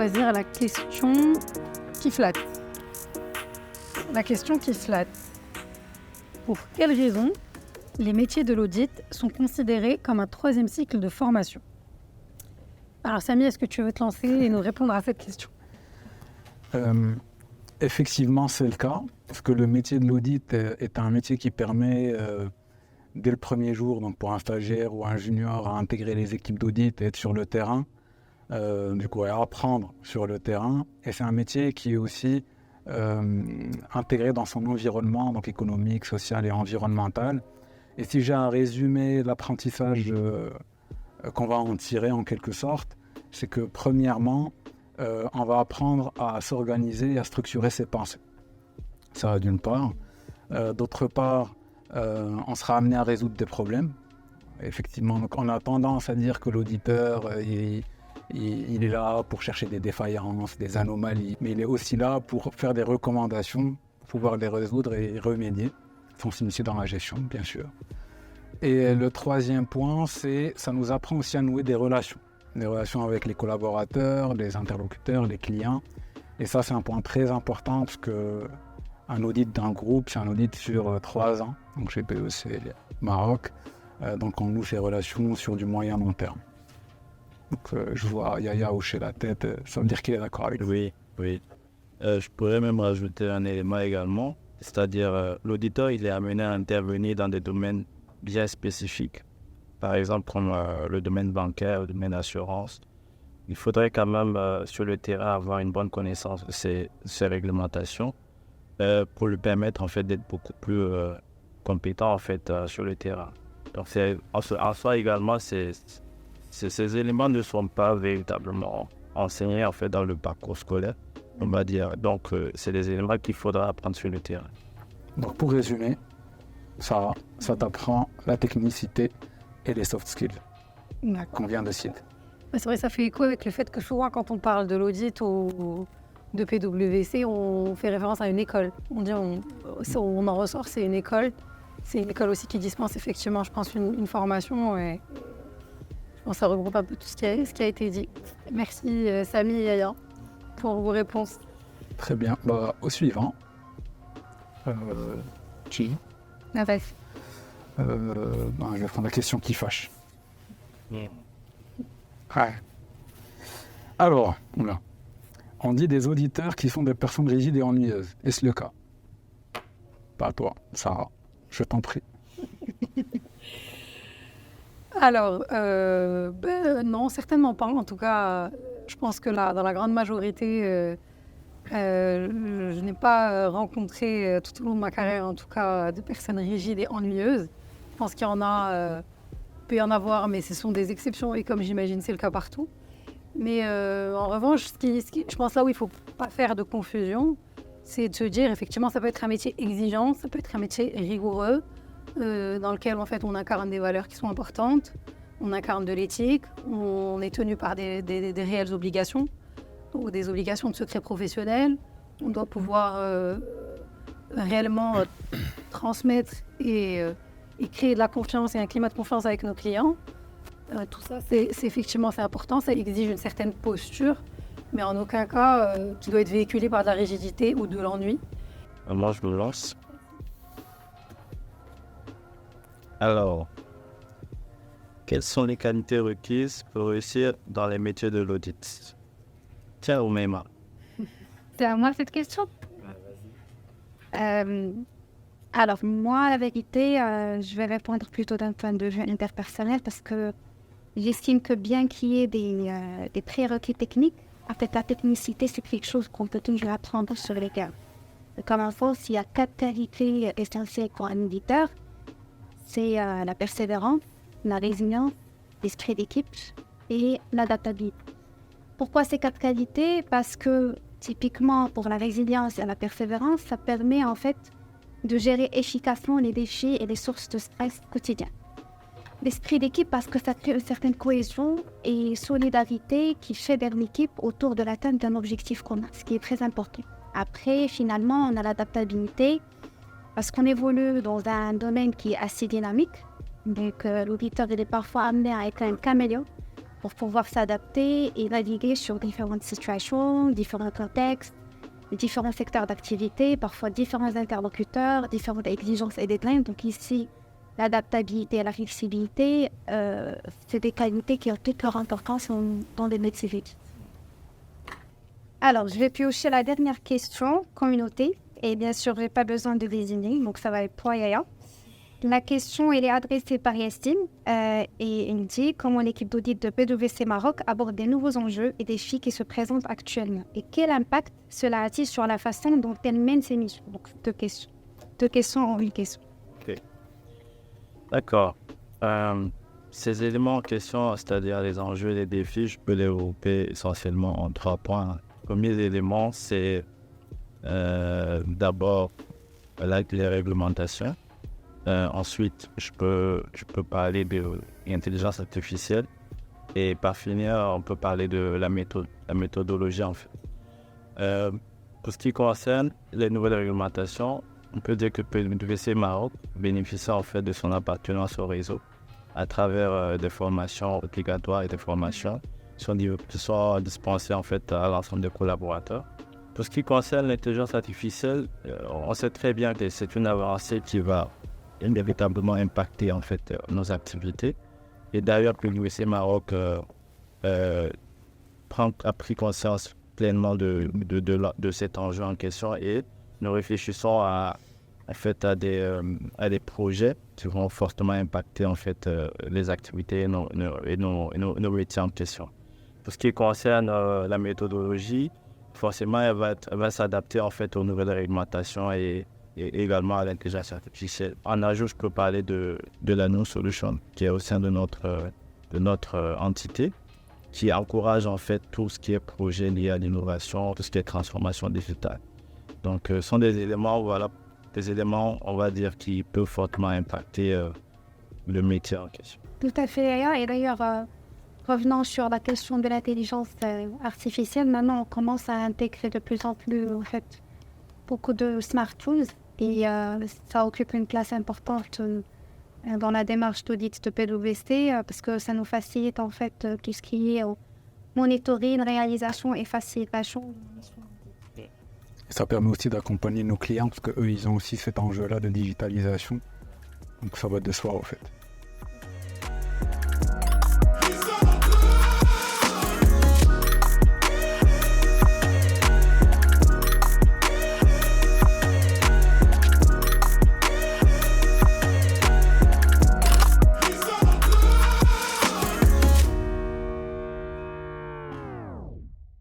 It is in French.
choisir la question qui flatte. La question qui flatte. Pour quelles raisons les métiers de l'audit sont considérés comme un troisième cycle de formation? Alors Samy, est-ce que tu veux te lancer et nous répondre à cette question? Effectivement, c'est le cas, parce que le métier de l'audit est un métier qui permet, dès le premier jour, donc pour un stagiaire ou un junior, à intégrer les équipes d'audit et être sur le terrain, à apprendre sur le terrain. Et c'est un métier qui est aussi intégré dans son environnement, donc économique, social et environnemental. Et si j'ai à résumer l'apprentissage qu'on va en tirer en quelque sorte, c'est que premièrement, on va apprendre à s'organiser et à structurer ses pensées. Ça, d'une part. D'autre part, on sera amené à résoudre des problèmes. Effectivement, donc on a tendance à dire que l'auditeur, il est là pour chercher des défaillances, des anomalies, mais il est aussi là pour faire des recommandations, pour pouvoir les résoudre et y remédier. Faut s'initier dans la gestion, bien sûr. Et le troisième point, c'est ça nous apprend aussi à nouer des relations avec les collaborateurs, les interlocuteurs, les clients. Et ça, c'est un point très important parce qu'un audit d'un groupe, c'est un audit sur 3 ans. Donc chez PEC Maroc, donc on noue ces relations sur du moyen long terme. Donc je vois Yaya hocher la tête, ça veut dire qu'il est d'accord avec nous. Oui. Je pourrais même rajouter un élément également, c'est-à-dire l'auditeur, il est amené à intervenir dans des domaines bien spécifiques. Par exemple, comme le domaine bancaire, le domaine assurance. Il faudrait quand même, sur le terrain, avoir une bonne connaissance de ces réglementations pour lui permettre en fait, d'être beaucoup plus compétent en fait, sur le terrain. Donc, en soi également, ces éléments ne sont pas véritablement enseignés en fait, dans le parcours scolaire, on va dire. Donc, c'est des éléments qu'il faudra apprendre sur le terrain. Donc, pour résumer, ça t'apprend la technicité et les soft skills qu'on vient de citer. C'est vrai, ça fait écho avec le fait que souvent, quand on parle de l'audit ou de PwC, on fait référence à une école. On dit, on en ressort, c'est une école. C'est une école aussi qui dispense effectivement, je pense, une formation. Et je pense que ça regroupe un peu tout ce qui a été dit. Merci Samy et Yaya pour vos réponses. Très bien. Au suivant. Qui Nafes. Je vais prendre la question qui fâche. Ouais. Alors, on dit des auditeurs qui sont des personnes rigides et ennuyeuses. Est-ce le cas? Pas toi, Sarah. Je t'en prie. Alors, non, certainement pas. En tout cas, je pense que là, dans la grande majorité, je n'ai pas rencontré tout au long de ma carrière, en tout cas, de personnes rigides et ennuyeuses. Je pense qu'il y en a, peut y en avoir, mais ce sont des exceptions et comme j'imagine, c'est le cas partout. Mais en revanche, je pense là où il ne faut pas faire de confusion, c'est de se dire, effectivement, ça peut être un métier exigeant, ça peut être un métier rigoureux, dans lequel, en fait, on incarne des valeurs qui sont importantes, on incarne de l'éthique, on est tenu par des réelles obligations, ou des obligations de secret professionnel. On doit pouvoir réellement transmettre et créer de la confiance et un climat de confiance avec nos clients. Tout ça, c'est effectivement c'est important, ça exige une certaine posture, mais en aucun cas qui doit être véhiculé par de la rigidité ou de l'ennui. Moi, je me lance. Alors, quelles sont les qualités requises pour réussir dans les métiers de l'audit? Tiens, Oumaima. C'est à moi cette question? Alors, moi, la vérité, je vais répondre plutôt d'un point de vue interpersonnel parce que j'estime que bien qu'il y ait des prérequis techniques, en fait, la technicité, c'est quelque chose qu'on peut toujours apprendre sur les terrains. Comme info, s'il y a 4 qualités essentielles pour un auditeur, c'est la persévérance, la résilience, l'esprit d'équipe et l'adaptabilité. Pourquoi ces 4 qualités? Parce que, typiquement, pour la résilience et la persévérance, ça permet en fait de gérer efficacement les défis et les sources de stress quotidiens. L'esprit d'équipe parce que ça crée une certaine cohésion et solidarité qui fédère l'équipe autour de l'atteinte d'un objectif commun, ce qui est très important. Après, finalement, on a l'adaptabilité parce qu'on évolue dans un domaine qui est assez dynamique. Donc, l'auditeur il est parfois amené à être un caméléon pour pouvoir s'adapter et naviguer sur différentes situations, différents contextes, différents secteurs d'activité, parfois différents interlocuteurs, différentes exigences et deadlines. Donc ici, l'adaptabilité et la flexibilité, c'est des qualités qui ont toute leur importance dans les métiers d'éthique. Alors, je vais piocher la dernière question, communauté. Et bien sûr, je n'ai pas besoin de désigner, donc ça va être toi, Yaya. La question, elle est adressée par Yacine et il dit comment l'équipe d'audit de PwC Maroc aborde des nouveaux enjeux et défis qui se présentent actuellement et quel impact cela a-t-il sur la façon dont elle mène ses missions. Donc, deux questions en une question. Ok. D'accord. Ces éléments en question, c'est-à-dire les enjeux et les défis, je peux les regrouper essentiellement en 3 points. Le premier élément, c'est d'abord les réglementations. Ensuite, je peux parler de l'intelligence artificielle. Et par finir, on peut parler de la méthodologie en fait. Pour ce qui concerne les nouvelles réglementations, on peut dire que PwC Maroc bénéficie en fait de son appartenance au réseau à travers des formations obligatoires et des formations qui sont dispensées en fait à l'ensemble des collaborateurs. Pour ce qui concerne l'intelligence artificielle, on sait très bien que c'est une avancée qui va inévitablement impacter en fait nos activités. Et d'ailleurs, PwC Maroc a pris conscience pleinement de cet enjeu en question et nous réfléchissons à des projets qui vont fortement impacter en fait les activités et nos métiers en question. Pour ce qui concerne la méthodologie, forcément, elle va s'adapter en fait aux nouvelles réglementations et également à l'intelligence artificielle. En ajout, je peux parler de la No Solution qui est au sein de notre entité, qui encourage en fait tout ce qui est projet lié à l'innovation, tout ce qui est transformation digitale. Donc, ce sont des éléments, on va dire, qui peuvent fortement impacter le métier en question. Tout à fait, Yaya. Et d'ailleurs, revenant sur la question de l'intelligence artificielle, maintenant on commence à intégrer de plus en plus en fait, beaucoup de smart tools et ça occupe une place importante dans la démarche d'audit de PwC parce que ça nous facilite en fait tout ce qui est monitoring, réalisation et facilitation. Ça permet aussi d'accompagner nos clients parce qu'eux, ils ont aussi cet enjeu-là de digitalisation. Donc ça va de soi, en fait.